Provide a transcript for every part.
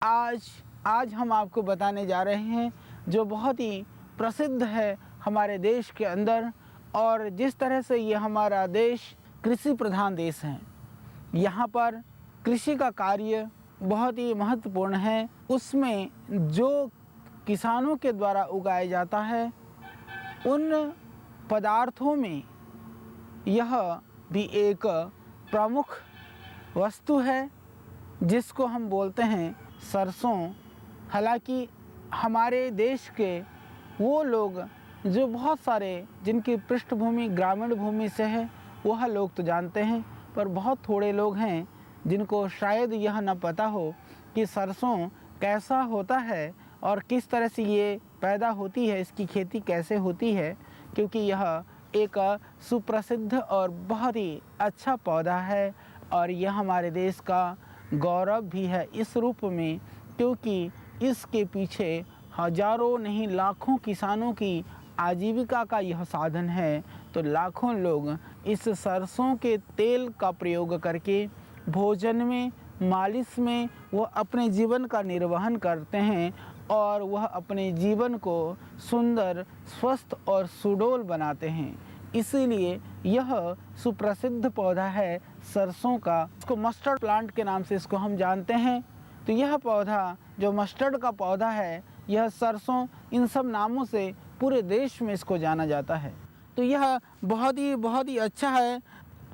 आज आज हम आपको बताने जा रहे हैं जो बहुत ही प्रसिद्ध है हमारे देश के अंदर, और जिस तरह से ये हमारा देश कृषि प्रधान देश है, यहाँ पर कृषि का कार्य बहुत ही महत्वपूर्ण है। उसमें जो किसानों के द्वारा उगाया जाता है उन पदार्थों में यह भी एक प्रमुख वस्तु है जिसको हम बोलते हैं सरसों। हालांकि हमारे देश के वो लोग जो बहुत सारे जिनकी पृष्ठभूमि ग्रामीण भूमि से है वह लोग तो जानते हैं, पर बहुत थोड़े लोग हैं जिनको शायद यह न पता हो कि सरसों कैसा होता है और किस तरह से ये पैदा होती है, इसकी खेती कैसे होती है। क्योंकि यह एक सुप्रसिद्ध और बहुत ही अच्छा पौधा है और यह हमारे देश का गौरव भी है इस रूप में, क्योंकि इसके पीछे हजारों नहीं लाखों किसानों की आजीविका का यह साधन है। तो लाखों लोग इस सरसों के तेल का प्रयोग करके भोजन में, मालिश में वह अपने जीवन का निर्वहन करते हैं और वह अपने जीवन को सुंदर, स्वस्थ और सुडौल बनाते हैं। इसीलिए यह सुप्रसिद्ध पौधा है सरसों का। इसको मस्टर्ड प्लांट के नाम से इसको हम जानते हैं। तो यह पौधा जो मस्टर्ड का पौधा है, यह सरसों, इन सब नामों से पूरे देश में इसको जाना जाता है। तो यह बहुत ही अच्छा है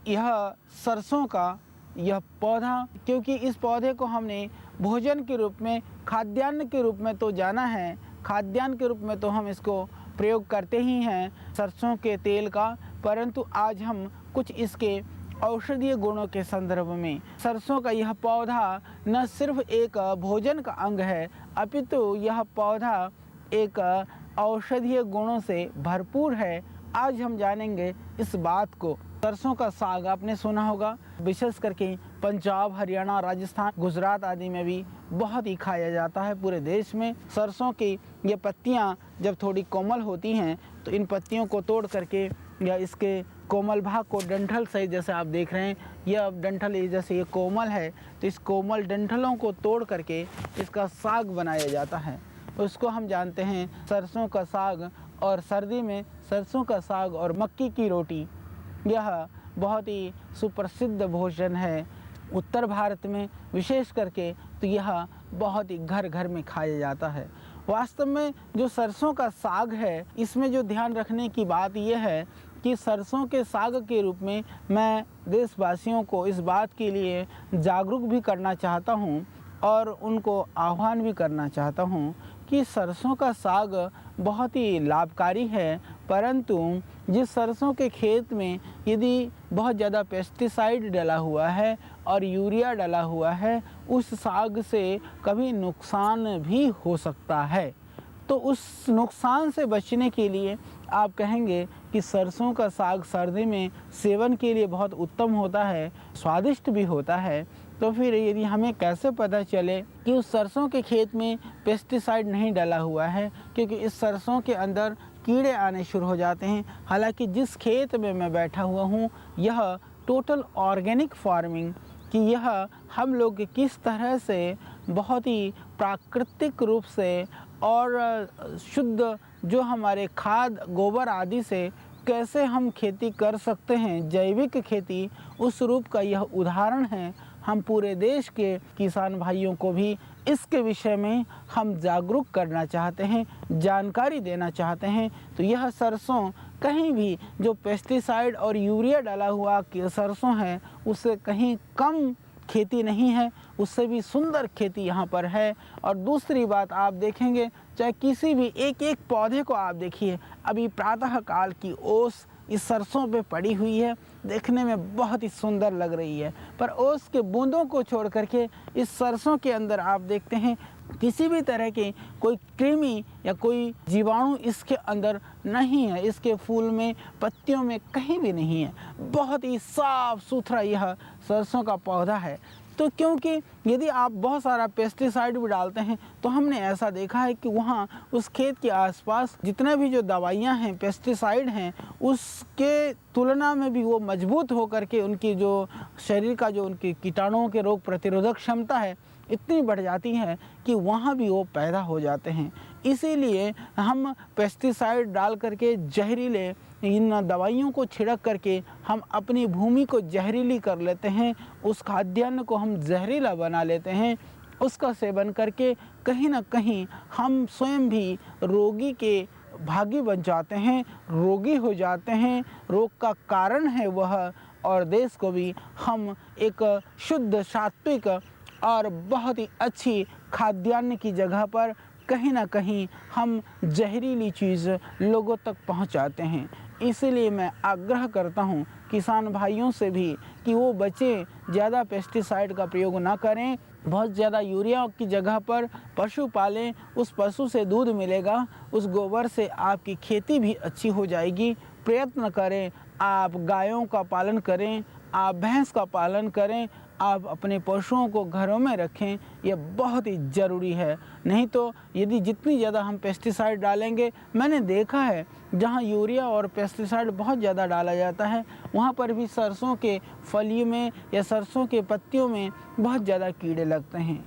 यह सरसों का यह पौधा, क्योंकि इस पौधे को हमने भोजन के रूप में, खाद्यान्न के रूप में तो जाना है। खाद्यान्न के रूप में तो हम इसको प्रयोग करते ही हैं सरसों के तेल का, परंतु आज हम कुछ इसके औषधीय गुणों के संदर्भ में, सरसों का यह पौधा न सिर्फ एक भोजन का अंग है, अपितु यह पौधा एक औषधीय गुणों से भरपूर है। आज हम जानेंगे इस बात को। सरसों का साग आपने सुना होगा, विशेष करके पंजाब, हरियाणा, राजस्थान, गुजरात आदि में भी बहुत ही खाया जाता है पूरे देश में। सरसों की ये पत्तियां जब थोड़ी कोमल होती हैं तो इन पत्तियों को तोड़ करके या इसके कोमल भाग को डंठल सहित, जैसे आप देख रहे हैं यह डंठल जैसे ये कोमल है, तो इस कोमल डंठलों को तोड़ करके इसका साग बनाया जाता है। उसको हम जानते हैं सरसों का साग, और सर्दी में सरसों का साग और मक्की की रोटी, यह बहुत ही सुप्रसिद्ध भोजन है उत्तर भारत में विशेष करके। तो यह बहुत ही घर घर में खाया जाता है। वास्तव में जो सरसों का साग है, इसमें जो ध्यान रखने की बात यह है कि सरसों के साग के रूप में मैं देशवासियों को इस बात के लिए जागरूक भी करना चाहता हूँ और उनको आह्वान भी करना चाहता हूँ कि सरसों का साग बहुत ही लाभकारी है, परंतु जिस सरसों के खेत में यदि बहुत ज़्यादा पेस्टिसाइड डला हुआ है और यूरिया डला हुआ है, उस साग से कभी नुकसान भी हो सकता है। तो उस नुकसान से बचने के लिए आप कहेंगे कि सरसों का साग सर्दी में सेवन के लिए बहुत उत्तम होता है, स्वादिष्ट भी होता है। तो फिर यदि हमें कैसे पता चले कि उस सरसों के खेत में पेस्टिसाइड नहीं डला हुआ है, क्योंकि इस सरसों के अंदर कीड़े आने शुरू हो जाते हैं। हालांकि जिस खेत में मैं बैठा हुआ हूँ यह टोटल ऑर्गेनिक फार्मिंग कि यह हम लोग किस तरह से बहुत ही प्राकृतिक रूप से और शुद्ध जो हमारे खाद गोबर आदि से कैसे हम खेती कर सकते हैं, जैविक खेती, उस रूप का यह उदाहरण है। हम पूरे देश के किसान भाइयों को भी इसके विषय में हम जागरूक करना चाहते हैं, जानकारी देना चाहते हैं। तो यह सरसों कहीं भी जो पेस्टिसाइड और यूरिया डाला हुआ सरसों है उससे कहीं कम खेती नहीं है, उससे भी सुंदर खेती यहाँ पर है। और दूसरी बात आप देखेंगे, चाहे किसी भी एक पौधे को आप देखिए, अभी प्रातः काल की ओस इस सरसों पे पड़ी हुई है, देखने में बहुत ही सुंदर लग रही है, पर ओस के बूंदों को छोड़ करके इस सरसों के अंदर आप देखते हैं किसी भी तरह के कोई कृमि या कोई जीवाणु इसके अंदर नहीं है, इसके फूल में, पत्तियों में कहीं भी नहीं है। बहुत ही साफ सुथरा यह सरसों का पौधा है। तो क्योंकि यदि आप बहुत सारा पेस्टिसाइड भी डालते हैं तो हमने ऐसा देखा है कि वहाँ उस खेत के आसपास जितने भी जो दवाइयाँ हैं, पेस्टिसाइड हैं, उसके तुलना में भी वो मजबूत होकर के उनकी जो शरीर का जो उनकी कीटाणुओं के रोग प्रतिरोधक क्षमता है इतनी बढ़ जाती है कि वहाँ भी वो पैदा हो जाते हैं। इसीलिए हम पेस्टिसाइड डाल करके जहरीले इन दवाइयों को छिड़क करके हम अपनी भूमि को जहरीली कर लेते हैं, उस खाद्यान्न को हम जहरीला बना लेते हैं। उसका सेवन करके कहीं ना कहीं हम स्वयं भी रोगी के भागी बन जाते हैं, रोगी हो जाते हैं, रोग का कारण है वह, और देश को भी हम एक शुद्ध सात्विक और बहुत ही अच्छी खाद्यान्न की जगह पर कहीं ना कहीं हम जहरीली चीज़ लोगों तक पहुंचाते हैं। इसलिए मैं आग्रह करता हूं किसान भाइयों से भी कि वो बचें, ज़्यादा पेस्टिसाइड का प्रयोग ना करें। बहुत ज़्यादा यूरिया की जगह पर पशु पालें, उस पशु से दूध मिलेगा, उस गोबर से आपकी खेती भी अच्छी हो जाएगी। प्रयत्न करें, आप गायों का पालन करें, आप भैंस का पालन करें, आप अपने पशुओं को घरों में रखें, यह बहुत ही ज़रूरी है। नहीं तो यदि जितनी ज़्यादा हम पेस्टिसाइड डालेंगे, मैंने देखा है जहाँ यूरिया और पेस्टिसाइड बहुत ज़्यादा डाला जाता है, वहाँ पर भी सरसों के फलियों में या सरसों के पत्तियों में बहुत ज़्यादा कीड़े लगते हैं।